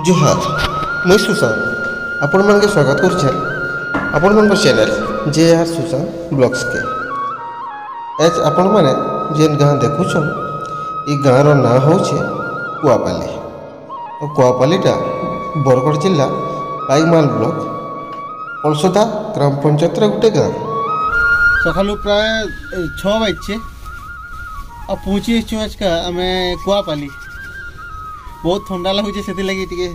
जोहार मुई सुशांत आपण मान के स्वागत कर आपण मान channel J are Sushant blogs के एज आपण माने जेन गाँ देखुछन ई गाँव ना हूँ कुआपाली और कुआपालीटा बरगढ़ जिला पाईमाल ब्लॉक पलसोदा ग्राम पंचायत गोटे गाँ सकाल प्राय 6 बजे और पहुँची आज का आम कुआपाली बहुत ठंडा लगुचे से लगी टे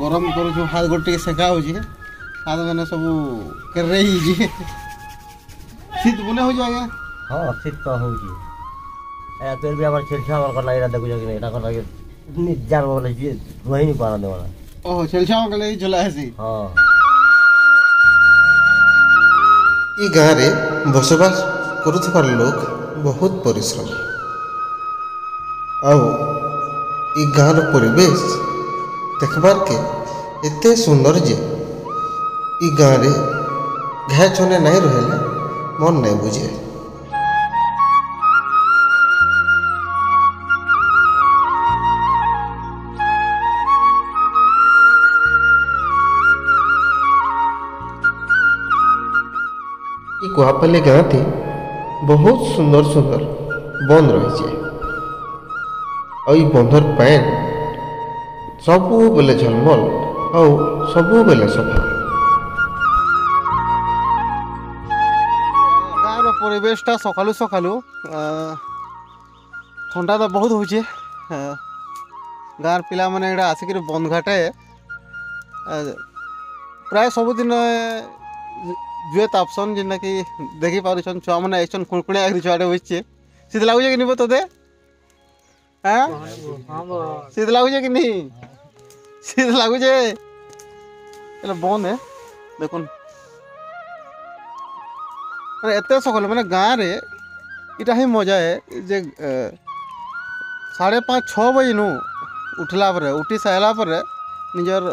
गरम कर हाथ गोटे सेका हो हाथ मैंने सब कर शीत बुले हो जाएगा। हाँ शीत तो हो फिर भी हमारे छेलछा कर लगे देखो कि नहीं कर लगे जार बोले रही नहीं पाना देवाना ओह छेलछा कर लगे चला है हाँ ई गाँव रे बसवास करुथबार लोग बहुत परिश्रम आओ ई गाँव परिवेश देखबार के एते सुंदर जे ई गाँव रे घाय छने नहीं रहेला मन नहीं बुझे। ई कुआपाली गाँ थी बहुत सुंदर सुंदर बंद रही और ई बंधर पैन सबू बेले झलमल और सबू बेले सफा गाँव परिवेशटा सकालू सकालू ठंडा तो बहुत होचे गाँव पिला माने एटा आसिक बंधघाटे प्राय सबुदिन जुए तापसन जेनटा कि देखी पारुछन छुआ मैंने आइछन कुणकुणिया छुआटे बसचे शीत लगुचे कि नहीं तोते हाँ शीत लगुचे कि नहीं शीत लगुचे बंद है देखुन मैंने एत सकल मैंने गाँव रे इटा ही मजा है जे 5:30-6 बजे नु उठला पर उठी सारा पर निजर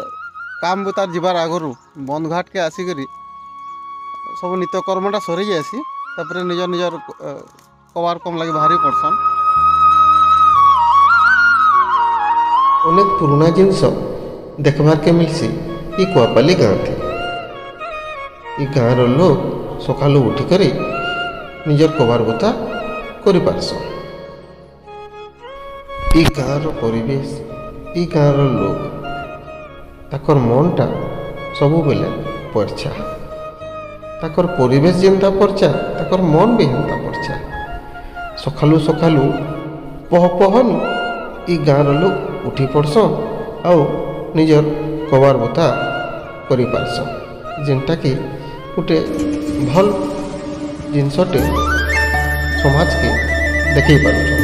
काम बुतार जीवार आगरू बंद घाट के आसिक सब नित्यकर्मटा सरी जासी तापर निजर निजर कबार कम लगे बाहरी पड़सन अनेक पुराना जिनस देखबार के मिलसी ई कुआपाली गाँ थी ई गाँव लोग सकालू उठिक निजर कबार बता करि पारसन। ई गाँव परिवेश ई गाँव लोग ताकर मनटा सबु बेले परछा ताकर परिवेश जेनता परछा ताकर मन भी हेनता परछा सकालू सकालू पह पहन ई गाँव लोग उठी पड़सन आउ निजर कबार बता करि पारसन जेनटा कि गोटे भल जिनसटे समाज के देखै पारुछन।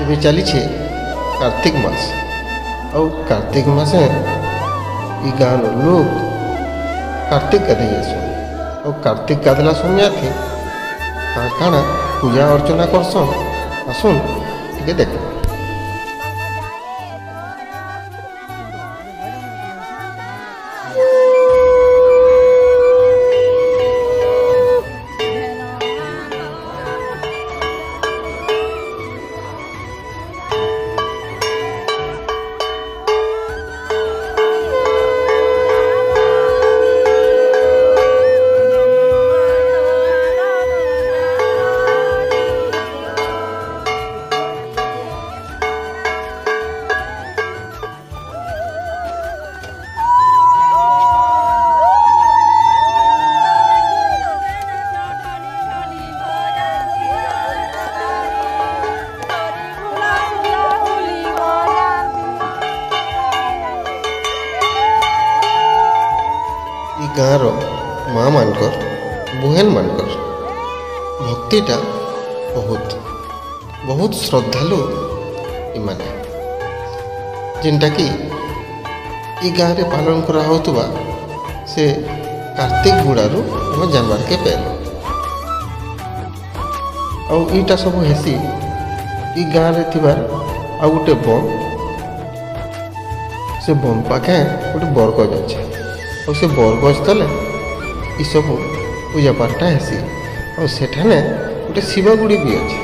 एबे चली कार्तिक मास और कार्तिक मासे ई गाँव लोग कार्तिक गाधे और कार्तिक गाधला समय थे काଣା पूजा अर्चना करसन आसुन टिके देख गाँव माँ मानकर बुहेन मानकर भक्तिटा बहुत बहुत श्रद्धालु इमाने जिनटा कि ई गाँव रे पालन करा होतुबा से कार्तिक बुड़ारू हम जानवर के पेल और ईटा सब हेसी ई गाँव रे थिबार आ गोटे बन ସେ ବନ ପାଖେ ଗୋଟେ ବରଗଛ ଅଛି ଆଉ ସେ ବରଗଛ ତଲେ ଏସବୁ ପୂଜା ପାଠଟା ହେସି ଆଉ ସେଠାନେ ଗୋଟେ ଶିବଗୁଡ଼ି ବି ଅଛି।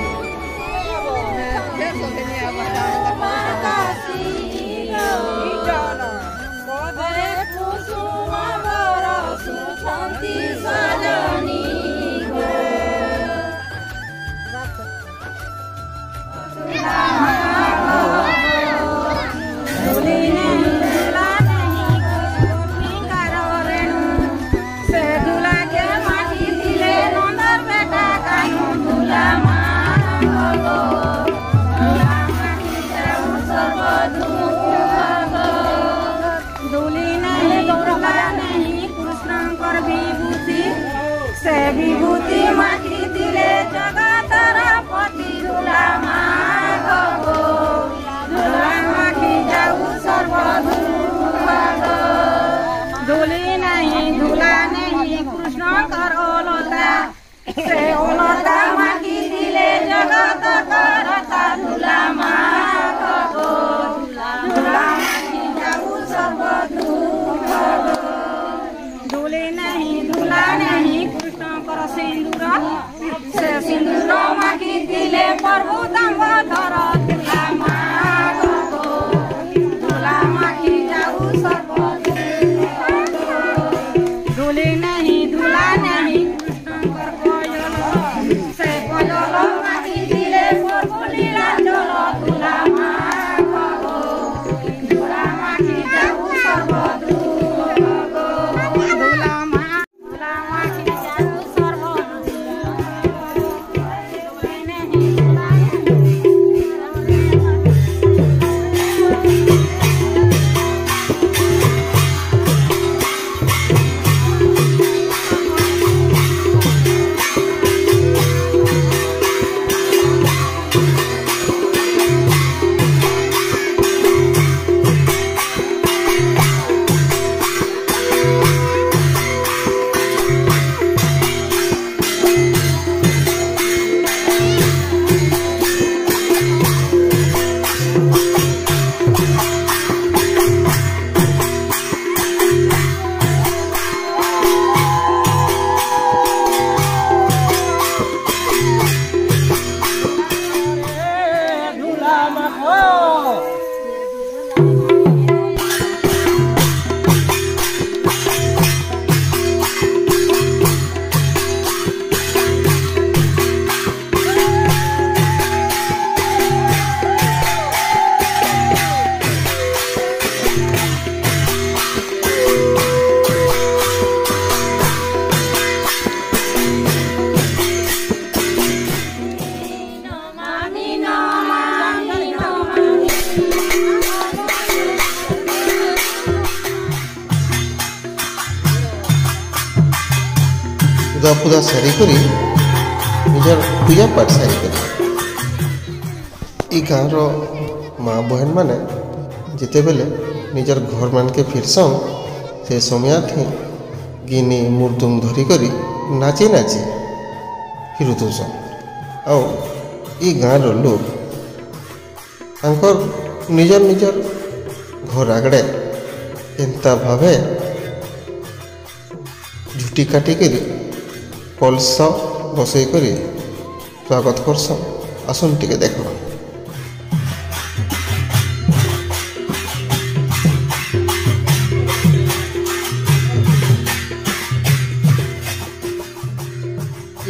से विभूति माटी दिले जगतर पति धुला मागो धुला माटी जाऊ सर्व धुली नहीं धुला नहीं कृष्ण कर ओलता से ओलता माटी दिले जगत करता धुला मागो धुला माटी जाऊ सर्व धुली नहीं धुला नहीं सिंदूर से सिंदूर माटी दिले प्रभु दामोदर धुला मागो धुला माटी जाऊ सर्व धुली नहीं धुला नहीं कृष्णकर कोयल से कोयल माटी दिले प्रभु लीला जल धुला मागो धुला माटी जाऊ सर्व धुला माटी पूजा पूजा सारिकी निजर पूजा पाठ सारिकी गाँव माँ बहन मैंने जिते बेले निजर घर मान के फिरसन से समय थी गिनी मुर्दुम धरिक नाची नाची फिरुथुसन आउ गाँव लोग तांकर निजर निजर घर आगड़े एंता भावे झुटी काटिकी कलश बसई कर स्वागत करसन आसन टिके देख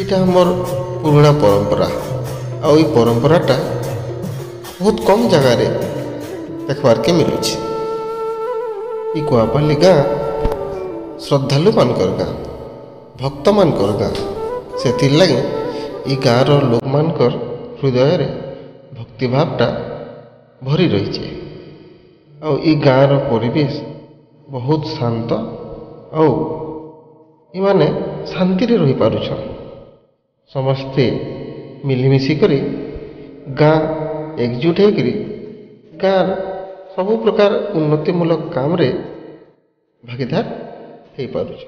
इटा हमर पुराना परंपरा आ परंपराटा बहुत कम जगार देखबार के मिलूँ कुआपाली गाँ श्रद्धालु मानकर गाँ भक्त मानकर गाँ से लगे ये गाँव लोक मानकर हृदय रे भक्तिभावटा भरी रही आई गाँव परिवेश बहुत शांत आने शांति रही पारुछन समस्ते मिलमिशी करी गाँ एकजुट होकर गाँव सबु प्रकार उन्नतिमूलक काम रे भागीदार हो पारुछ।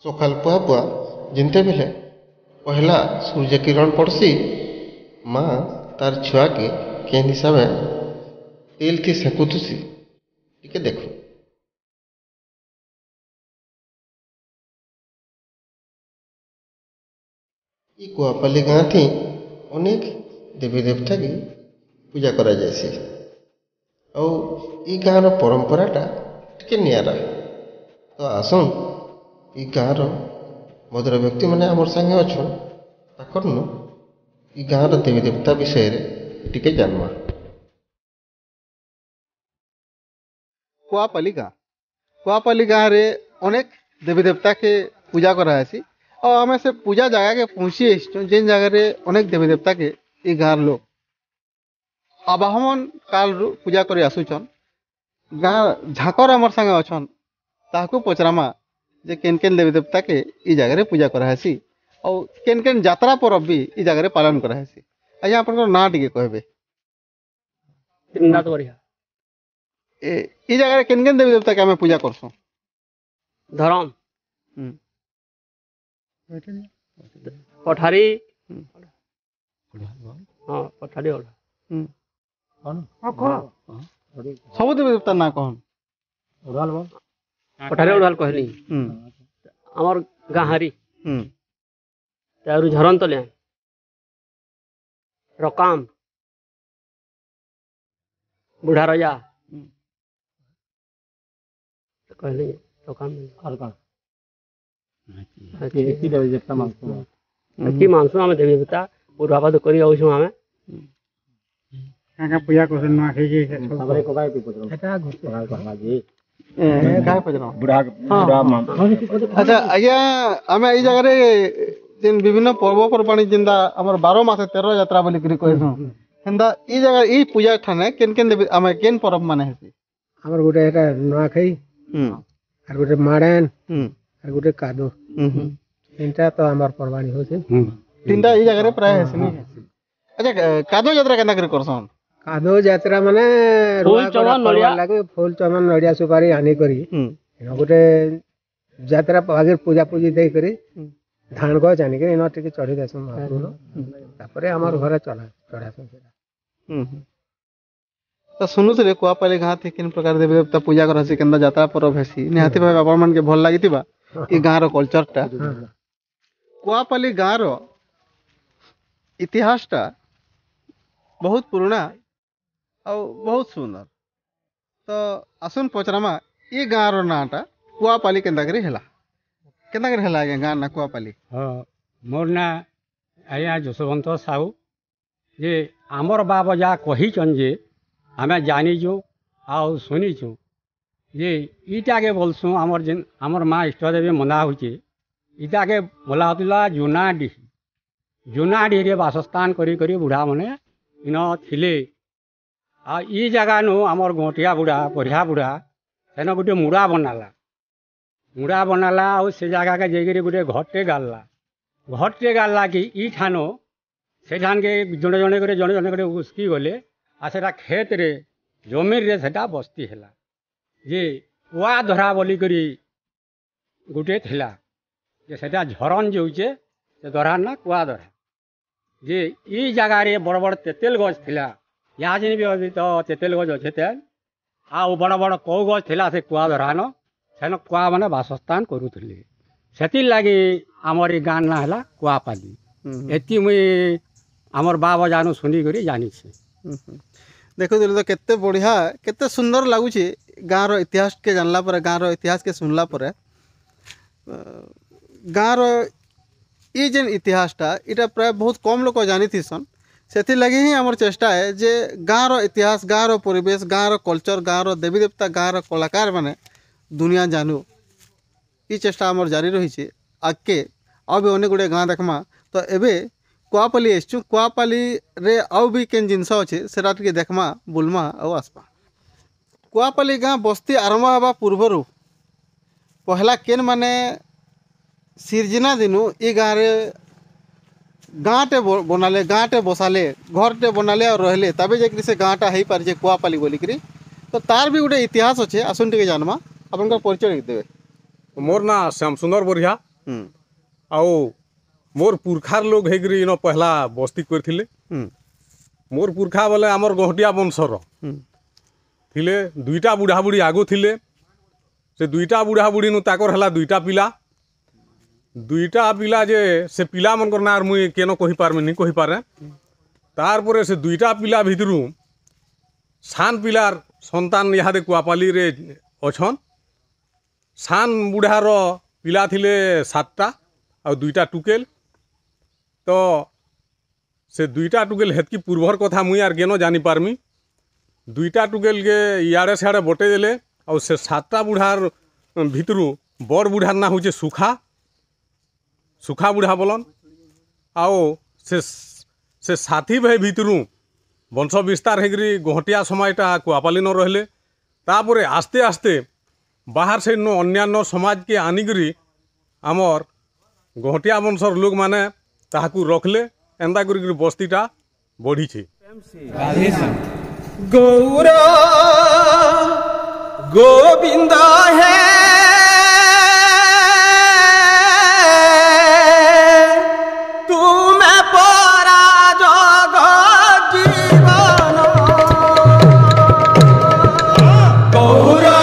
सकाल पुआ पुआ जिनते बेले पहला सूर्य किरण पड़सी माँ तार छुआ के केन हिसाब तेल थी सेकुथुसी टिके देखो। ई कुआपाली गाँ थी अनेक देवी देवता की पूजा करा जायसी और ई गाँव परंपराटा टिके नियारा। तो आसन ई गाँव मधुर व्यक्ति मैंने आमर संगे अच्छन ताकर नु ई गाँव देवी देवता विषय रे टिके जानमा। कुआपाली गाँव रे अनेक देवी देवता के पूजा करासी और आम से पूजा जगह के पहुँची जेन जगह रे अनेक देवी देवता के ई गाँव लोग आवाहन काल पूजा कर आसुचन। गाँ झाकर आमर संगे अच्छन ताकू पचरामा जे केन केन देवी देवता के ई जगह रे पूजा करासी और केन केन यात्रा परब भी ई जगह रे पालन करासी। अच्छा आपन ना टिके कहबे त्रिनाथ बढ़िया ई जगह रे केन केन देवी देवता के हमें पूजा करसु। धरम हम्म। पठारी हाँ पठारी ओढ़ा सब देवी देवता ना कहन पठारी ओढ़ाल कहली आमर गाहारी तारू झरन तले रकाम बुढ़ा रजा कहली रकाम की मानसु आमे देवी देवता पूर्वापाद करी आउछु आमे काका पूजा करसन ना के सबरे को गाय पे पजरो एटा घुस कहला जी गाय पजरो बुढ़ा मान। अच्छा आज्ञा आमे ई जगह रे जिन विभिन्न पर्व पर्वाणी जिंदा हमर 12 मास 13 यात्रा बोली करी कहसु हेंदा ई जगह ई पूजा ठाने केन केन देवी आमे केन पर्व माने हेसी। हमर गोटे एटा नुआखई आर गोटे माड़ेन आर गोटे कादो तीनटा तो हमर परवाणी होसे तीनटा ई जगह रे प्राय हेसी नी। अच्छा कादो यात्रा केना करी करसन। कादो यात्रा माने फूल चमन नड़िया लागे फूल चमन नड़िया सुपारी आनी करी एनो गोटे यात्रा आगे पूजा पूजी दे करी धान गछ आनी के एनो टिके चढ़ी देसु महाप्रभु तापरे हमर घरे चढ़ासु तो सुनुଥିଲେ कुआपाली गाँ थी किन प्रकार देवी देवता पूजा करासी केनदा यात्रा परब हेसी निहाती भाई आपण मन के भल लागितिबा ई गाँ रो कल्चर टा। कुआपाली गाँ रो इतिहास टा बहुत पुराना और बहुत सुंदर। तो आसुन पचरामा ई गाँ रो नाटा कुआपाली केनदा करी हेला आगे गाँ ना कुआपाली। हाँ मोर ना आया जसवंत साहू जे आमर बाबा जा कहीचन जे आमे जानीचु आउ शुनीचु जे ईटा के बोलसु आमर जेन आमर माँ इष्टदेवी मना होचे ईटा के बोला होतिला जुनाडी रे वासस्थान करी करी बुढ़ा मने इन थिले आ ई जगह नु आमर गोटिया बुढ़ा बढ़िया बुढ़ा सेन गोटे मुड़ा बनाला और से जगह के जेगिरी गोटे घरटे गाला कि ई ठानो से ठान के जड़े जड़े उसकी गले आ सेटा खेत रे जमीन रे सेटा बस्ती हैला जे कुआ धरा बोली करी गोटे थिला जे सेटा झरन जोचे से धरा ना कुआ धरा जे ई जगह रे बड़ बड़ तेतेल गछ थिला या जिन भी अभी तो तेतेल गछ अच्छे थे आ बड़ बड़ कौ गछ थिला से कुआ धरा न सेन कुआ माने वासस्थान करूथिले सेति लागी आमर गाँ ना हैला कुआपाली एति मुई आमर बाबा जानु सुनी करी जानी छे। देखो तो केते बढ़िया केते सुंदर लगुचे गाँ रो इतिहास के जानला पर गाँ रो इतिहास के सुनला पर गाँ रो ये जेन इतिहास टा इटा प्राय बहुत कम लोग जानी थी सन से लगे ही आमर चेष्टा है जे गाँ रो इतिहास गाँ रो परिवेश गाँ रो कल्चर गाँ रो देवी देवता गाँ रो कलाकार माने दुनिया जानू ये चेष्टा आमर जारी रही आगे अब अनेक गुड़े गाँ देखमा तो एबे कुआपाली आसचु कुआपाली रे आउ भी केन जिनस अच्छे सेटा टिके देखमा बुलमा और आसपा। कुआपाली गाँ बस्ती आरंभ हवा पूर्वर पहला केन माने सिरजना दिनु ई गाँ रे गाँटे बनाले गाँटे बसाले घरटे बनाले और रहले तबे जाकि से गाँटा हो पारे कुआपाली बोलिकी तो तार भी गोटे इतिहास अच्छे आसन टिके जानमा अपन परिचय देवे। मोर ना श्याम सुंदर बढ़िया आओ मोर पुरखार लोग हेगरी इन पहला बस्ती करथिले मोर पुरखा बोले आमर गहटिया वंशर थिले दुईटा बुढ़ा बुढ़ी आगो थिले से दुईटा बुढ़ा बुढ़ी नु ताकर हला दुईटा पिला जे से पिला मन करना आर मुई केनो कहि पारमे नि कहि पारे तार परे से दुईटा पिला भितरु सान पिलार संतान इहादे कुआपाली रे अछन सान बुढ़ार पिला थिले 7टा आ दुईटा टुकेल तो से दुईटा टुकेल हेतकी पूर्वर कथा मुई आर केनो जानी पारमी दुईटा टुकेल के इयाड़े सियाड़े बटे देले और से 7टा बुढ़ार भितरु बड़ बुढ़ार ना होचे सुखा बुढ़ा बोलन आओ से साथी भाई भितरु वंश विस्तार हेगरी गहटिया समाजटा कुआपाली न रहले तापरे आस्ते आस्ते बाहर से नो अन्यान्य समाज के आनिकरी आमर गहटिया वंशर लोग माने ताहाकू रखले एंदा करी बस्तीटा बढ़ी छे। गौरा गोविंद है तुम परा जग जीवन गौरा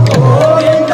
गोविंद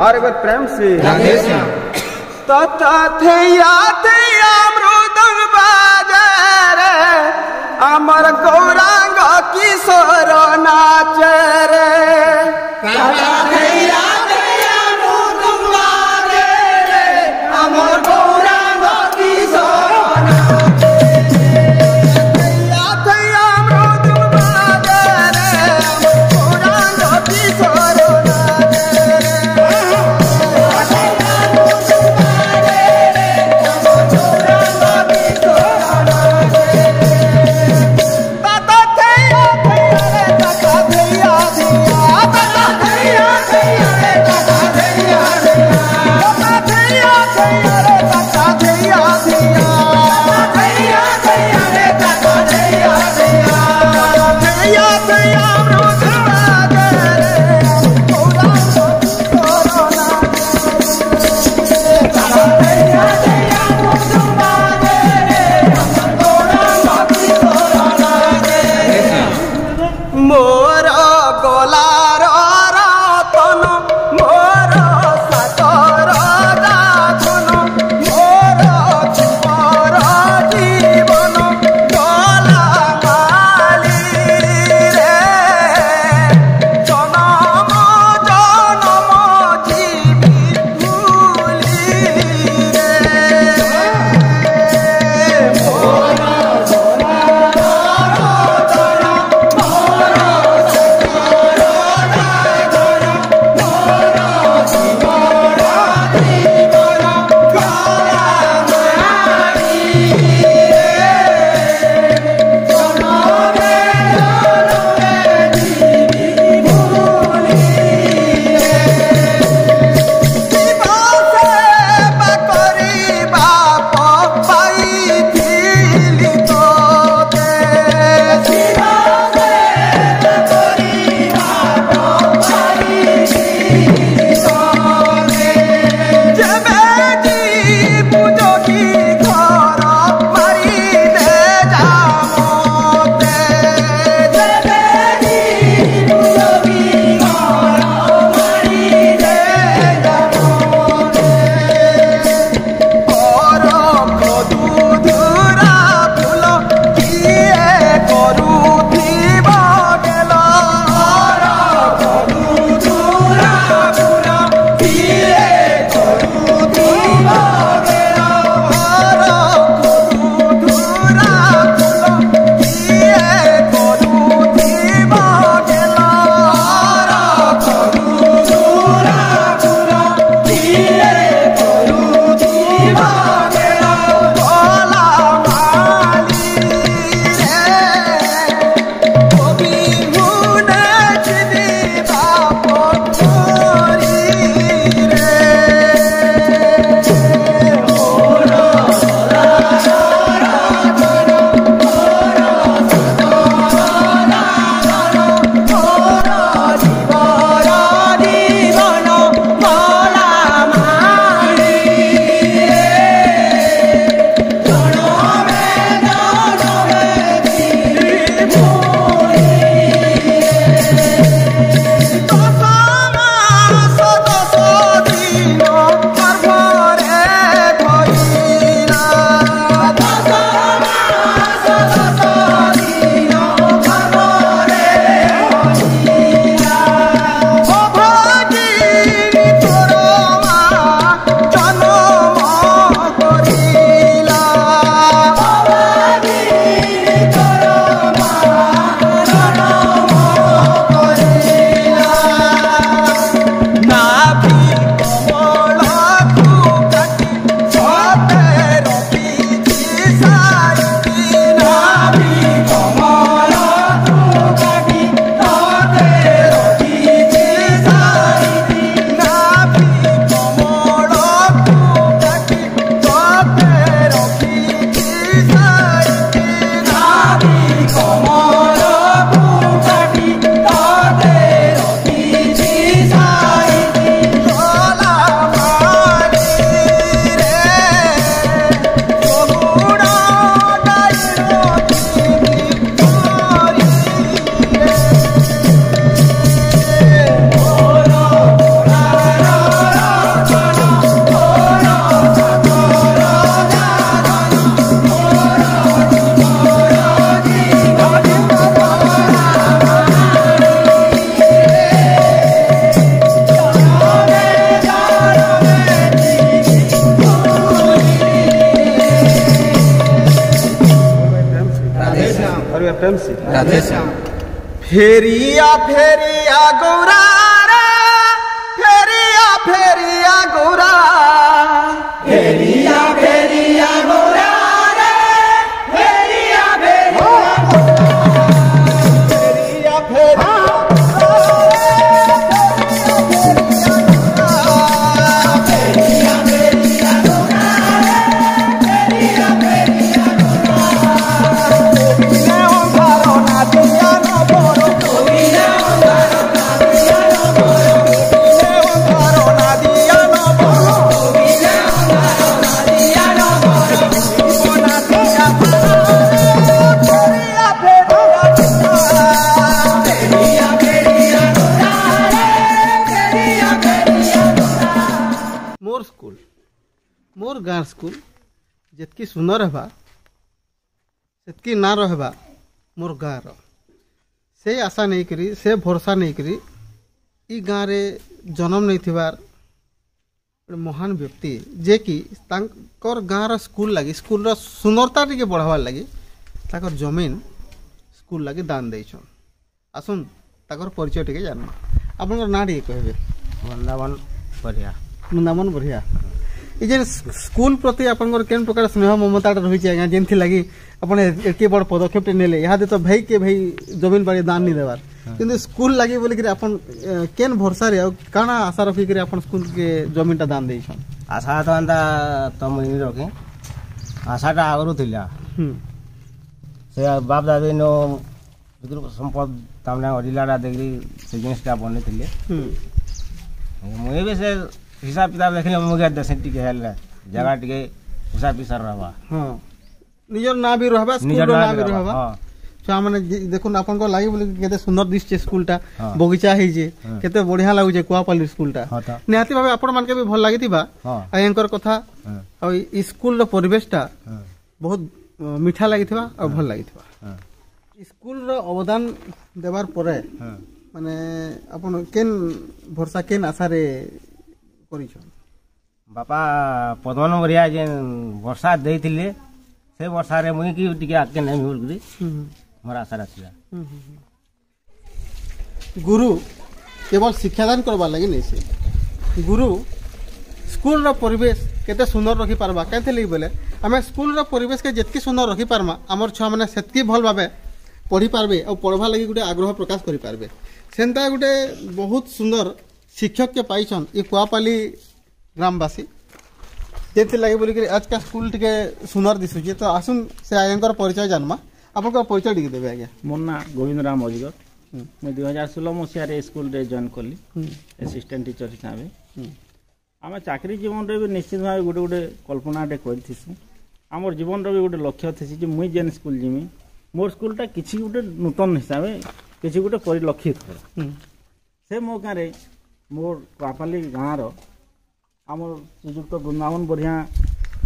और एक बार प्रेम से तथा थैया थैया मृदंग बाजे रे अमर गौरांग किशोर नाचे रे तथा थैया थैया मृदंग बाजे रे अमर गौरांग किशोर नाचे थैया थैया मृदंग बाजे रे गौरांग किशोर तथा थैया थैया रे तथा थैया थैया राधे श्याम। फेरिया फेरिया गौरा रे, फेरिया फेरिया गौरा, फेरिया फेरिया गौरा रे, फेरिया फेरिया फेरिया मोर स्कूल मोर गाँव स्कूल जितकी सुंदर हेबा सेतकी ना रहबा मोर गाँव से आशा नहीं करी से भरोसा नहीं करी ई गाँव रे जन्म नहीं थिबार महान व्यक्ति जे कि तांकर गाँव स्कूल लगी स्कूल रो सुंदरता टिके बढ़ावार लगी ताकर जमीन स्कूल लगी दान देछन। आसुन ताकर परिचय टिके जानमा आपनकर ना टिके कहबे। वृंदावन बढ़िया वृंदावन बढ़िया ये जे स्कूल प्रति आपनकर केन प्रकार स्नेह ममता रही आज्ञा जेनथि लगी अपन एके बड़ पदक्षेप नेले यहाँ तो भाई के भाई जमीन बाड़ी दान नहीं देवार किंतु स्कूल लगी बोली कि अपन केन भरोसा रे काना आशा रखी कि अपन स्कूल के जमीन टा दान देछन। आशा तो अंदा तो मुई रखे आशाटा आगरू थिला से बाप दादी नो संपद तामने अडिलाडा देखली से जिनिसटा बने थिले मुई भी से हिसाब किताब देखले मुगे दसे टिके हेल जगह टिके हिसाब पिसार रहबा हां निजर ना भी रहबा स्कूल रो ना भी रहबा छुआ माने देखुन आपन को लागि बोले केते सुंदर दिसचे स्कूलटा बगीचा हे जे केते बढ़िया लागु जे कुआपाली स्कूलटा निहाती भाबे आपन मान के भी भल लागितिबा आयंकर कथा और ई स्कूल रो परिवेशटा बहुत मीठा लागितिबा और भल लागितिबा। स्कूल रो अवदान देवार परे माने आपन केन भरोसा केन आशा रे करिछन। बापा पद्मन बढ़िया जे वर्षा देथिले से वर्षा रे मुई की टिके आके नै मिल गरी मोर आशा रखिला। गुरु केवल शिक्षादान करबा लागि नै से गुरु स्कूल रो परिवेश केते सुंदर रखि पारबा केते लई बोले हमें स्कूल रो परिवेश के जेतकी सुंदर रखि पारमा हमर छुआ माने सेतकी भल भाबे पढ़ी पारबे और पढ़वा लागि गुटे आग्रह प्रकाश करि पारबे सेंता गुटे बहुत सुंदर शिक्षक के पाइछन ये कुआपाली ग्रामवासी जेते लगे बोली कि आज का स्कूल टिके सुंदर दिसुचे तो आसुन से आयंकर परिचय जानमा आपन परिचय टिके देबे आज्ञा। मोर ना गोविंद राम अजगर मैं 2016 मसीह रे स्कूल रे जॉइन कली असिस्टेंट टीचर हिसाबे आम चाकरी जीवन रे भी निश्चित भाव गोटे गोटे कल्पना टे करथिसु आमर जीवन रे भी गोटे लक्ष्य थिसी जे मुई जेन स्कूल जिमी मोर स्कूलटा किछि गोटे नूतन हिसाबे किछि गोटे परिलक्षित हो से मो गाँ रे मोर कुआपाली गाँव रो आमर श्रीजुक्त वृंदावन बढ़िया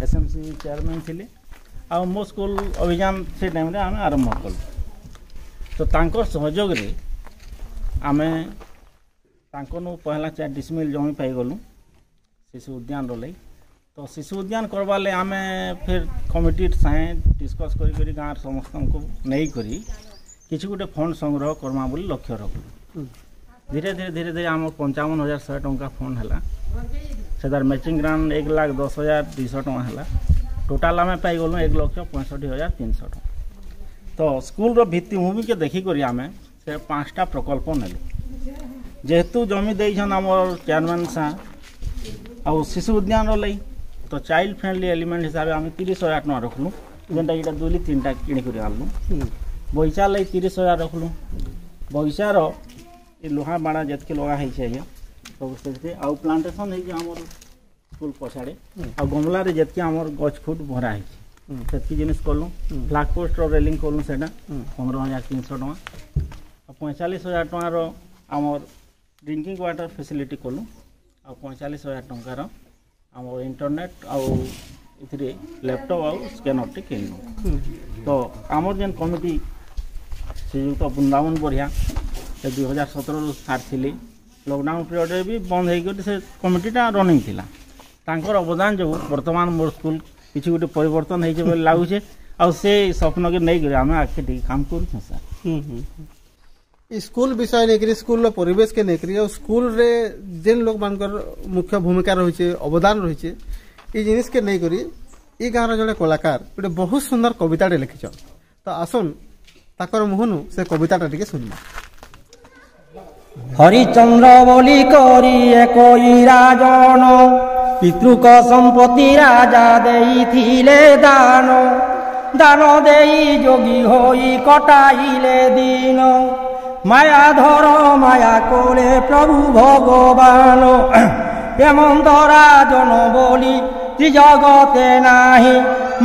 एसएमसी चेयरमैन थिले आ मो स्कूल अभियान से टाइम रे आमे आरंभ कलु तो तांकर सहयोग रे आमे तांकनु पहला 4 डिसमिल जमी पाई गलु शिशु उद्यान रो लई तो शिशु उद्यान करबा ले आमे फिर कमिटी साए डिस्कस करी गाँव समस्त को नहीं करी किछि गोटे फंड संग्रह करमा बोली लक्ष्य रखलु धीरे धीरे आम 55,100 टंका फंड है से मैचिंग ग्रांट 1,10,200 टंका है टोटाल आम पाई गलु 1,65,300 टंका तो स्कूल भित्तिभूमि के देखिक आम से 5टा प्रकल्प नेलु जेहेतु जमी देछन आमर चेयरमैन साहब आ शिशु उद्यान रही तो चाइल्ड फ्रेंडली एलिमेंट हिसाब से आम 30,000 टंका रखलु जेनटा कि 2-3टा किणिक आनलु बगीचा लई 30,000 रखलु बगीचार ये लोहा बाड़ा जितके लगा है सब से आउ प्लांटेशन है आमर स्कूल पछाड़े आ गमला रे जितके आमर गछ फुट भरा है सेतकी जिनिस कलु फ्लैग पोस्ट रेलिंग कलु सेटा 15,300 टका 45,000 टका रो आमर ड्रिंकिंग वाटर फैसिलिटी कलु आ 45,000 टंकार आमर इंटरनेट आउ इथरे लैपटॉप आउ स्कैनर टे किनु तो आमर जेन कमिटी श्रीजुक्त वृंदावन बढ़िया 2017 स्टार्ट थी लॉकडाउन पीरियड भी बंद हो से कमिटीटा रनिंग थिला तांकर अवदान जो वर्तमान मोर स्कूल किसी गोटे परिवर्तन हो लगुचे आ से स्वप्न के नहीं आम आगे ठीक काम कर स्कूल विषय नहीं स्कूल परिवेश के नहीं और स्कूल रे जेन लोग मानकर मुख्य भूमिका रही अवदान रही ये जिनिस के नहीं करी ये गाँव जड़े कलाकार गोटे बहुत सुंदर कविताटे लिखिछ तो आसन ताकर मुहनु से कविताटा टिके सुनबा। हरिचंद्र बोली करी एक राजन पितृक संपत्ति राजा देइथिले दान दान देई जोगी होई कटाइले दिन माया धर माया कोले प्रभु भगवान हेमंत राजन बोली जगते नाही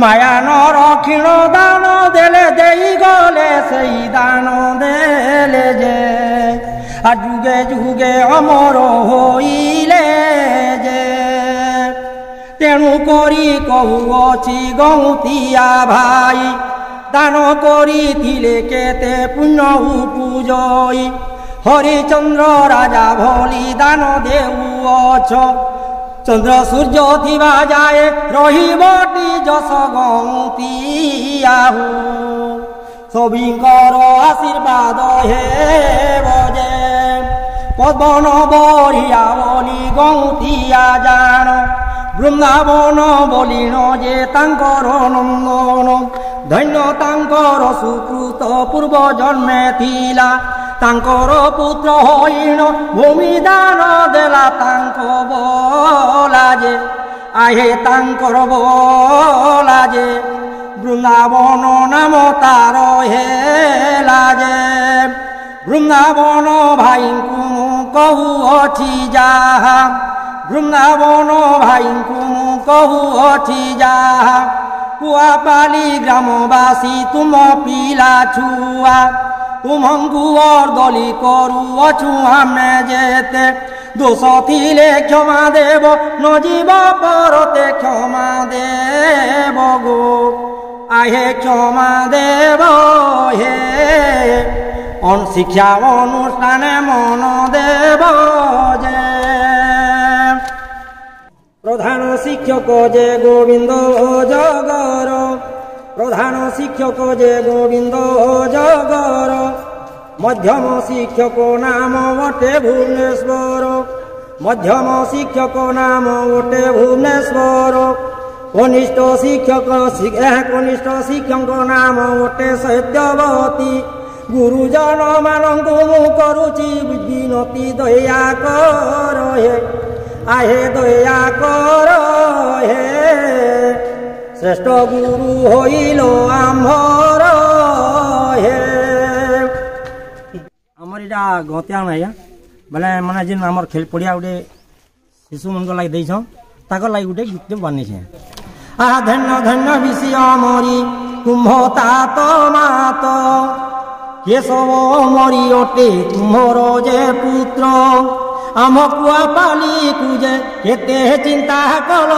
माया न रक्षिण दान देले देई गले सही दान देले जे आ जुगे जुगे अमर होइले जे तेणु करी कहुअछि गौतिया भाई दान करिथिले केते पुण्य पूजई हरिचंद्र राजा भली दान देउअछ चंद्र सूर्य थिबा जाए रहिबटी जस गौतिया हो सबिंकर आशीर्वाद हेब जे पवन बरिया बोली गौतिया जान वृंदावन बोलिण जे तांकर नंदन धन्य तांकर सुकृत पूर्व जन्मे थिला तांकर पुत्र होइण भूमि दान देला तांको बोला जे आहे तांकर बोला जे वृंदावन नाम तार हेला जे वृंदावन भाई को कहुअछि जाहा वृंदावन भाई को कहुअछि जाहा कुआपाली ग्रामवासी तुम पिला छुआ तुमको अर्दली करुअछु आमे जेते दोष थिले क्षमा देव न जीव परते क्षमा देव गो आहे क्षमा देव हे शिक्षा अनुष्ठान मन देव जे प्रधान शिक्षक जे गोविंद जगर प्रधान शिक्षक जे गोविंद जगर मध्यम शिक्षक नाम वटे भुवनेश्वर मध्यम शिक्षक नाम वटे भुवनेश्वर कनिष्ठ शिक्षक नाम वटे सत्यवती गुरुजन मानंकु मु करुछि विनती दया कर हे आहे दया कर हे श्रेष्ठ गुरु होइलो आम्भर हे आमर इटा गतिया आज्ञा बोले माने जिन आमर खेल पड़िया गोटे शिशु मन लगे देछन ताकर लगे गोटे गीत बनेछे आ धन्य धन्य विषय मरी कुंभ तात मात केशव मरी अटे तुम्हर जे पुत्र आम कुआपाली कुजे केते चिंता कल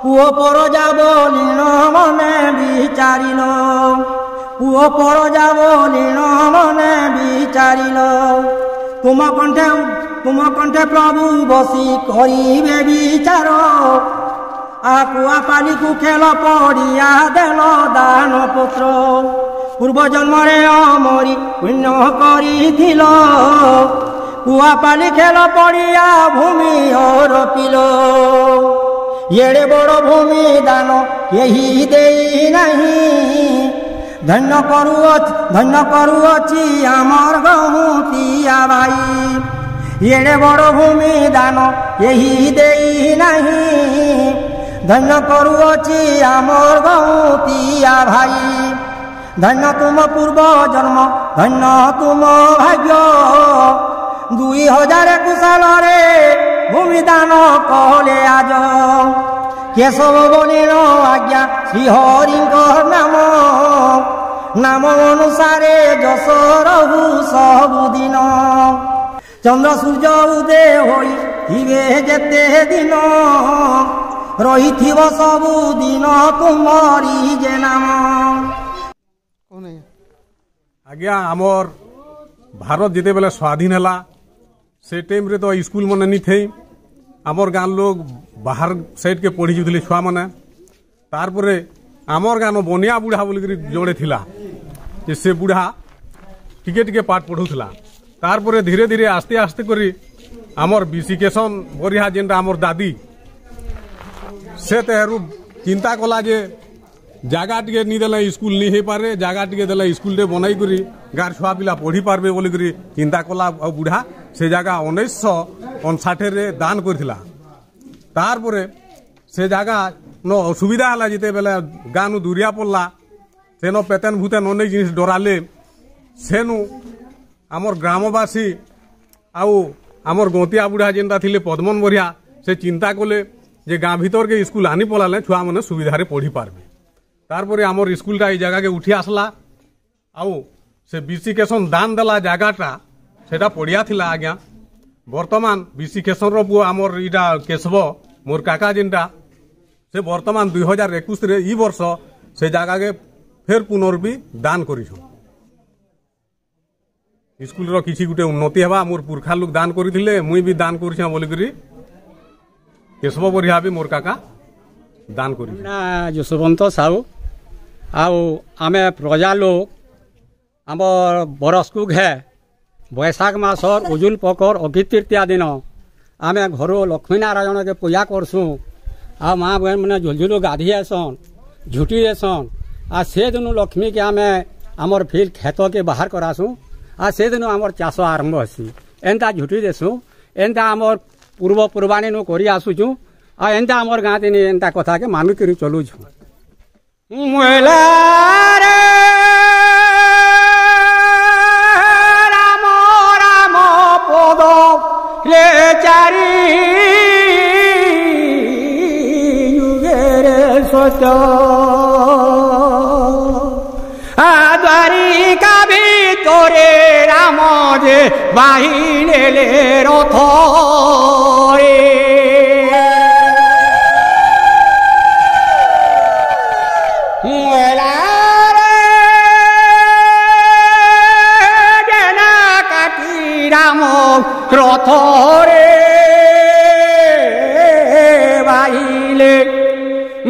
पुओ पर যাব লীন মনে বিচারিল पुओ पर যাব লীন মনে বিচারিল तुम कंठे प्रभु बसी करिबे विचार आ कुआपाली को खेल पड़िया देल दान पुत्र पूर्व जन्म रे अमरी पुण्य करिथिल कुआपाली खेल पड़िया भूमि और पिलो येड़े बड़ भूमि दान यही दे नहीं धन्य करुअछि आमर गौतिया भाई येड़े बड़ भूमि दान यही दे नहीं धन्य करुअछि आमर गौतिया भाई धन्य तुम पूर्व जन्म धन्य तुम भाग्य 2000 कुशल रे भूमिदान कहले आज केशव बोलिल आज्ञा श्रीहरिंक नाम नाम अनुसारे जस रहु सबुदिन चंद्र सूर्य उदय होई थिबे जेते दिन रहिथिब सबुदिन तुमरी जे नाम आज्ञा आमर भारत जिते बेले स्वाधीन है से टाइम रे तो स्कूल मन नहीं थे आमर गाँ लोग बाहर साइड के पढ़ी जुले छुआ मैंने तार आमर गाँव बनिया बुढ़ा बोलिक जोड़े थिला ଯେ ସେ ବୁଢ଼ା ଟିକେ ଟିକେ ପାଠ ପଢ଼ୁଥିଲା ତାରପରେ ଧୀରେ ଧୀରେ ଆସ୍ତେ ଆସ୍ତେ କରି ଆମର ବିଶିକେଶନ ବରିହା ଯେନ୍ଟା ଆମର ଦାଦି ସେ ତେହେରୁ ଚିନ୍ତା କଲା ଯେ ଜାଗା ଟିକେ ନି ଦେଲେ ସ୍କୁଲ ନି ହେଇପାରେ ଜାଗା ଟିକେ ଦେଲେ ସ୍କୁଲରେ ବନାଇ କରି ଗାଁର ଛୁଆ ପିଲା ପଢ଼ି ପାରବେ ବୋଲିକରି ଚିନ୍ତା କଲା ଆଉ ବୁଢ଼ା ସେ ଜାଗା 1959ରେ ଦାନ କରିଥିଲା ତାରପରେ ସେ ଜାଗା ନ ଅସୁବିଧା ହେଲା ଯେତେବେଲେ ଗାଁନୁ ଦୂରିଆ ପଡ଼ିଲା ସେନ ପେତେନ ଭୂତେନ ଅନେକ ଜିନିଷ ଡରାଲେ ସେନୁ ଆମର ଗ୍ରାମବାସୀ ଆଉ ଆମର ଗନ୍ତିଆ ବୁଢ଼ା ଯେନ୍ଟା ଥିଲେ ପଦ୍ମନ ବରିଆ ସେ ଚିନ୍ତା କଲେ ଯେ ଗାଁ ଭିତରକେ ସ୍କୁଲ ଆନି ପଲାଲେ ଛୁଆମାନେ ସୁବିଧାରେ ପଢ଼ି ପାରବେ ତାରପରେ ଆମର ସ୍କୁଲଟା এই ଜାଗାকে উঠি আসলা ଆଉ ସେ ବିଶିକେଶନ ଦାନ ଦେଲା ଜାଗାଟା সেটা পড়িয়া ଥିଲା আজ্ঞা বর্তমান বিশিকেশনর পুଅ আমার ইটা কেশব মোর কাকা যেটা সে বর্তমান 2021রে ই বর্ষ সে জায়গাকে ফের পুনর্বি দান করিছন স্কুলর কিছু গোটে উন্নতি হবা মোর পুরখা লোক দান করিলে মুই বি দান করিছা বলিকি কেশব বরিহা বি মোর কাকা দান করি না যশবন্ত সাহু ଆଉ ଆମେ ପ୍ରଜା ଲୋକ ଆମର ବରଷକୁ ଘେ ବୈଶାଖ ମାସର ଉଜୁଲ ପକର ଅଗି ତୃତୀୟା ଦିନ ଆମେ ଘରୁ ଲକ୍ଷ୍ମୀ ନାରାୟଣକେ ପୂଜା କରସୁଁ ଆଉ ମା' ବହନ ମାନେ ଝୁଲଝୁଲୁ ଗାଧି ଆସନ୍ ଝୁଟି ଦେସନ୍ ଆଉ ସେଦିନ ଲକ୍ଷ୍ମୀକେ ଆମେ ଆମର ଫିଲ୍ କ୍ଷେତକେ ବାହାର କରାସୁଁ ଆଉ ସେଦିନ ଆମର ଚାଷ ଆରମ୍ଭ ହେସି ଏନ୍ତା ଝୁଟି ଦେସୁଁ ଏନ୍ତା ଆମର ପୂର୍ବ ପୂର୍ବାଣୀନୁ କରି ଆସୁଛୁଁ ଆଉ ଏନ୍ତା ଆମର ଗାଁ ଦିନେ ଏନ୍ତା କଥାକେ ମାନିକରି ଚଲୁଛୁଁ ମୁଲାରେ ରାମ ରାମ ପଦ ଲେ ଚାରି ଯୁଗରେ ସତ୍ୟ ଦ୍ୱାରିକା ଭିତରେ ରାମ ଯେ ବାହିନେଲେ ରଥରେ রথরে বাহিলে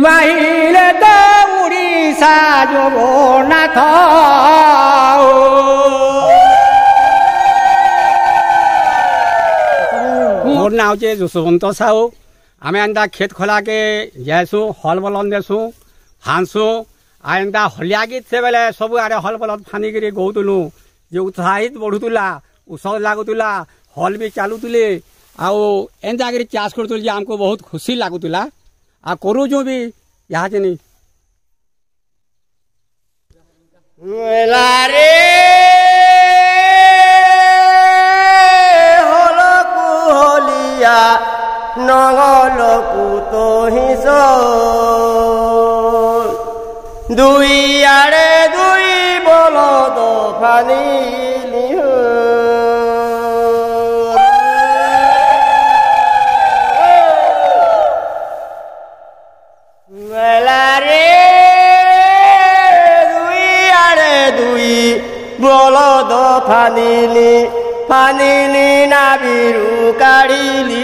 বাহিলে তো উড়িষ্যা জগন্নাথ মোর নাম হচ্ছে যশবন্ত সাহু আমি এন্তা ক্ষেত খোলাকে যাইসু হল বলন দেসু হানসু আর এন্তা হলিয়া গীত সে বেলে সবু আড়ে হল বলন ফানিকি গৌতুলু যে উৎসাহিত বঢ়ুলা উৎসব লাগুলা হল भी ଚାଲୁଥିଲେ ଆଉ ଏନ୍ତା କରି ଚାଷ କରୁଥିଲେ ଯେ ଆମକୁ ବହୁତ ଖୁସି ଲାଗୁଥିଲା ଆଉ କରୁଛୁ ବି ଇହାଚିନି ରେ ହଲକୁ ହଲିଆ ନଙ୍ଗଲକୁ ତ ହିଁସ ଦୁଇ ଆଡ଼େ ଦୁଇ ବଲଦ ଫାନିଲି বলদ ফানিলি ফানিলি নাবিরু কাঢ়িলি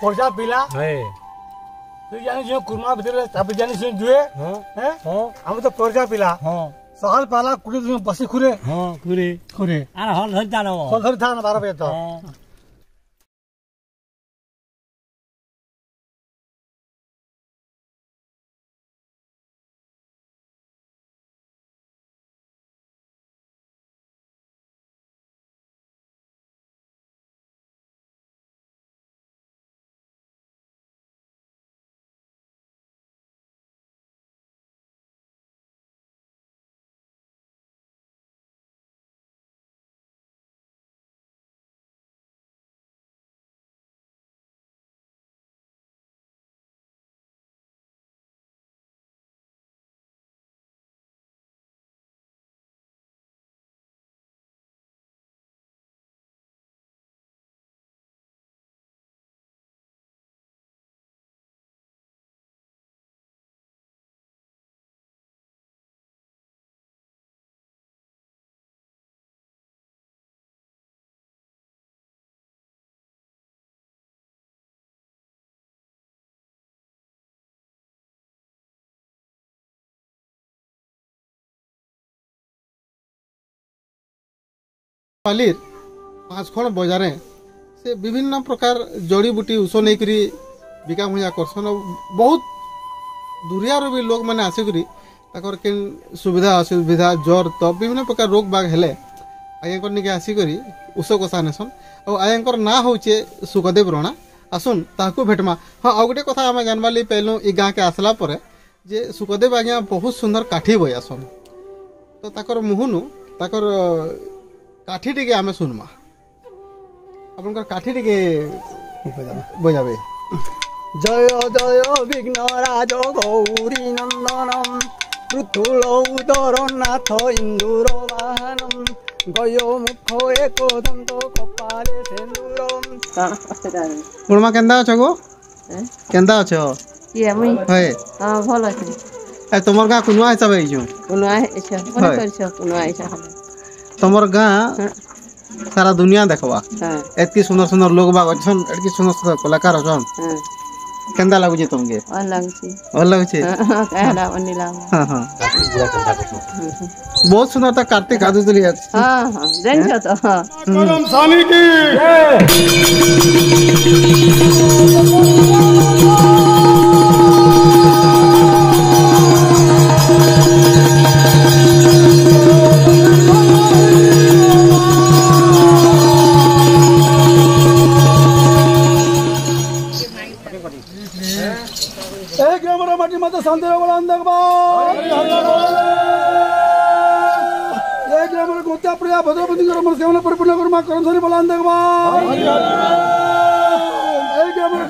पर्चा पिला है तू जानी जो कुरमा भीतर ताप जानी से जुए हैं हम तो पर्चा पिला सहाल पाला कुड़ी तुम बसी खुरे खुरे खुरे अरे हल धरता न हल धरता न 12 बजे तो पालीर 5 खण बजारे से विभिन्न प्रकार जड़ी बूटी उस नहीं करी बिका मुजा करसन बहुत दुरियार भी लोग मैंने आसिक केन सुविधा असुविधा ज्वर तप विभिन्न प्रकार रोग बाग हेले आयकर निके आसिक उस कषा नेसन और आयकर ना हूँ सुखदेव रणा आसुन ताकू भेटमा हाँ आ गोटे कथा आम जानवाली पहलू इ गाँ के आसला पर जे सुखदेव आज्ञा बहुत सुंदर काठी बजासन तो ताकर मुहुनु ताकर काठी टिके आमे सुनमा अपन काठी टिके बजाबे जय जय विघ्न राज गौरी नंदनम पृथुल उदर नाथ इंदुर वाहनम गयो मुख एक दंत कपाले सेंदुरम मुर्मा केंदा अछ गो केंदा अछ ये मुई होय हां भल अछि ए तमर गा कुनुआ हिसाब आइजो कुनुआ अच्छा कोन करछ कुनुआ अच्छा तमर गाँ सारा दुनिया देखवा एतकी सुंदर सुंदर लोग बाग अछन एतकी सुंदर सुंदर कलाकार अछन केंदा लागुजे तुमके और लागुचे कहला अनिला हां हां बहुत सुंदर था कार्तिक आदुतली हां हां देन छ तो परम सानी की माटी माता शांति गोत्या प्रिया भद्रपति सेवन परिपूर्ण कर्मा कर्मचारी बोलान देखवा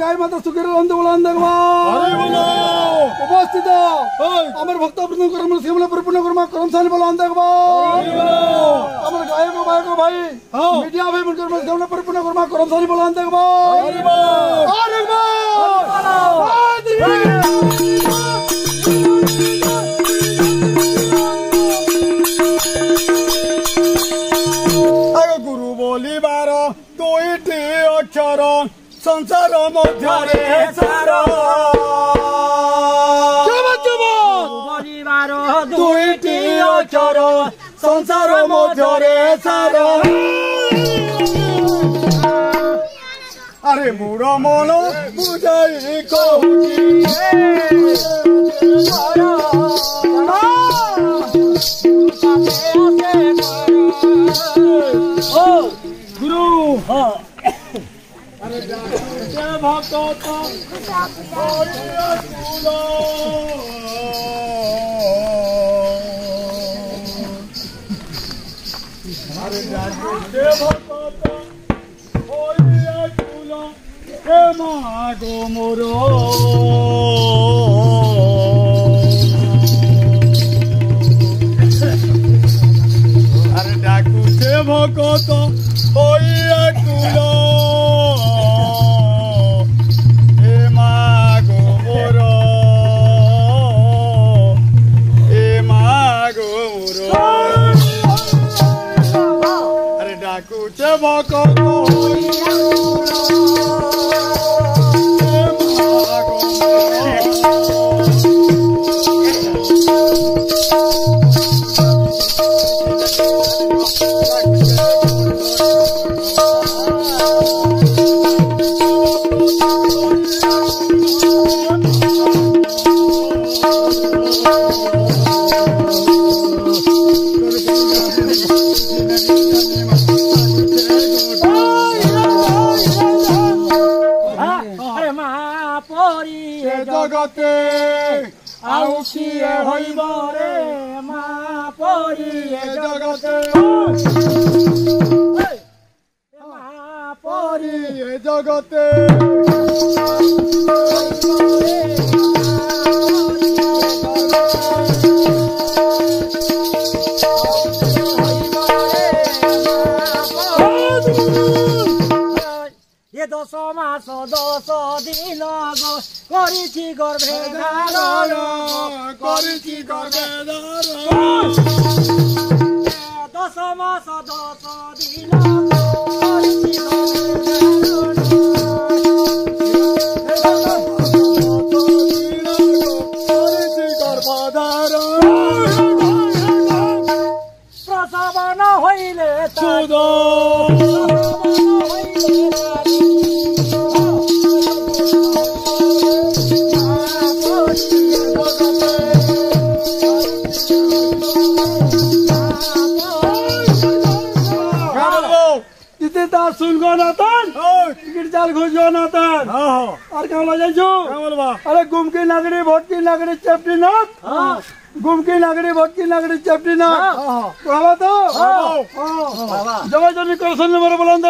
गाय माता सुखी बोलान देखवा उपस्थित आमर भक्त कर्म सेवन परिपूर्ण कर्मा कर्मचारी बोलान देखवा आमर गायक बायक भाई मीडिया भाई कर्म सेवन परिपूर्ण कर्मा कर्मचारी बोलान देखवा गुरु बोली बार दुईटी अक्षर संसार मध्य सार दुईटी अक्षर संसार मध्य सार अरे मुड़ मन बुझाई कहूची गुरु अरे भक्त मागो मोरो अरे डाकू से भगत होइया कुलो ए मागो मोरो अरे डाकू से भगत होइया ଆଉ କିଏ ହୋଇବ ରେ ମା ପରି ଏ ଜଗତେ ମା ପରି ଏ ଜଗତେ ଏ 10 ମାସ 10 ଦିନ କରିଛି ଗର୍ଭେ ଧାରଣ କରିଛି ଗର୍ଭେ ଧାରଣ 10 ମାସ 10 ଦିନ କରିଛି ପ୍ରସବ ନ ହୋଇଲେ सुन नाथन टिकट चाल घुस नाथन और कहाँ लग जाइयो अरे गुमकी नगरी भटकी नगरी चेपटीनाथ गुमकी नगरी भटकी नगरी चेपटीनाथ कहवा तो जब जनी कौशल नंबर बुलंद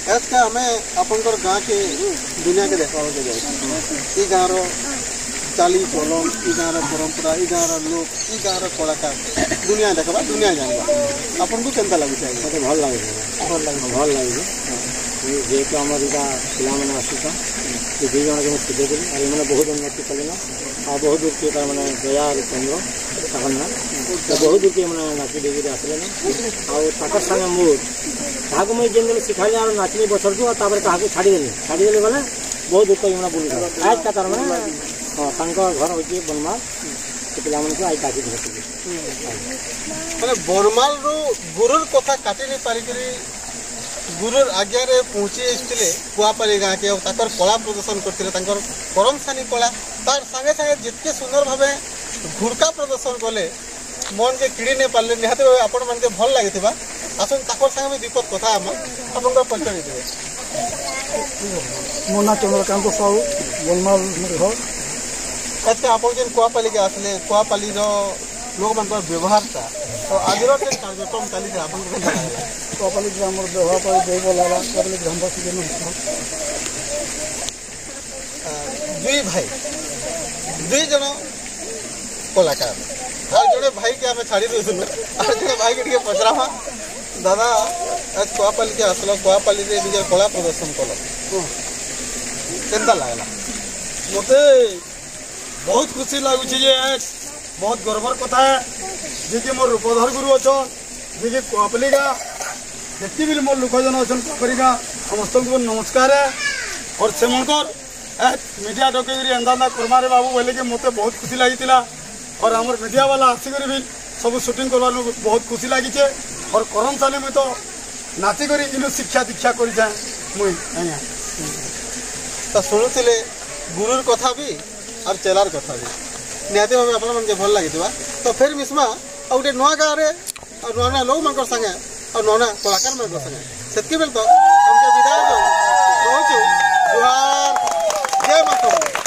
आपंकर गाँ के दुनिया के देखा जाए गाँव चाली चलन इ गाँव परंपरा इ गाँव लोक इ गाँव कलाकार दुनिया देखा दुनिया जानवा आपन को केनता लगुच मत भल लगे भल लगे जेहेतु आम इटा पिला मैंने आसुचा ये दुई जन के मुझे देखी और मैंने बहुत उन्नति कले बहुत दूर के मैंने दया चंद्र ତାଙ୍କର ନା ବହୁତ ଦୂରକେ ମାନେ ନାଚି ଦେଇକିରି ଆସିଲେ ନା ଆଉ ତାଙ୍କର ସାଙ୍ଗେ ମୁଁ କାହାକୁ ମୁଇଁ ଯେମିତି ଶିଖାଇଲି ଆଉ ନାଚିଲି ବଛରକୁ ଆଉ ତାପରେ କାହାକୁ ଛାଡ଼ିଦେଲି ଗଲେ ବହୁତ ଦୂର ମାନେ ବୁଲୁଛି ଆଜକା ତାର ମାନେ ହଁ ତାଙ୍କ ଘର ହେଉଛି ବନମାଳ ସେ ପିଲାମାନଙ୍କୁ ଆଇ କାଟି ଧରିଥିଲି ମାନେ ବନମାଳରୁ ଗୁରୁର କଥା କାଟି ନେଇ ପାରିକିରି ଗୁରୁର ଆଜ୍ଞାରେ ପହଞ୍ଚି ଆସିଥିଲେ କୁଆପାଲି ଗାଁକେ ଆଉ ତାଙ୍କର କଳା ପ୍ରଦର୍ଶନ କରିଥିଲେ ତାଙ୍କର କରମସାନି କଳା ତାର ସାଙ୍ଗେ ସାଙ୍ଗେ ଯେତେ ସୁନ୍ଦର ଭାବେ ଘୁଡ଼କା ପ୍ରଦର୍ଶନ କଲେ ମନକେ କିଣି ନେଇ ପାରିଲେ ନିହାତି ଭାବେ ଆପଣମାନଙ୍କୁ ଭଲ ଲାଗିଥିବା ଆସନ୍ତୁ ତାଙ୍କର ସାଙ୍ଗେ ବି ବିପଦ କଥା ଆମ ଆପଣଙ୍କର ପରିଚୟ ଦେଇଦେବେ ମୋ ନାଁ ଚନ୍ଦ୍ରକାନ୍ତ ସାହୁ ବନମାଳ ଘର ଆଚ୍ଛା ଆପଣ ଯେନ୍ କୁଆପାଲିକେ ଆସିଲେ କୁଆପାଲିର ଲୋକମାନଙ୍କର ବ୍ୟବହାରଟା ତ ଆଜିର ଯେନ୍ କାର୍ଯ୍ୟକ୍ରମ ଚାଲିଛି ଆପଣଙ୍କୁ କେନ୍ତା ଲାଗିଲା କୁଆପାଲି ଆମର ବ୍ୟବହାର କରି ଦେଇ ଭଲ ଲାଗଲା କୁଆପାଲି ଗ୍ରାମବାସୀ ଯେନ୍ ଦୁଇ ଭାଇ ଦୁଇ ଜଣ କଳାକାର আর জনে ভাইকে আমি ছাড়ি দিয়েছিল আর জনে ভাইকে টিকে পচরামা দাদা আজ কুয়াপালিকে আসলো কুয়াপালিরে নিজের কলা প্রদর্শন কল কেনতা লাগলা মতে बहुत खुशी लगुच बहुत गर्वर कथा है जी कि मोर रूपधर गुरु अच्छा जी कि कुआपली का जितनी भी मोर लोकजन अच्छा कुआपली का समस्त को नमस्कार है और से मीडिया डके एंदा कर्मारे बाबू बोले कि मत बहुत खुशी लगी और आम मीडिया वाला आसिक भी सब सुटिंग करवा बहुत खुशी लगी और करम साले मुई तो नाचिक इन शिक्षा दीक्षा कर मुई शुणुले गुरुर कथा भी और चेलार कथा भी निहाती भाव आप भल लगी तो फिर मिसमा आ गोटे नुआ गाँव में नुआ नुआ लोक मान संगे और नुआ नुआ कलाकार मान संगे से बेल तो हमके विदाय कहूँ जुहार जय माता।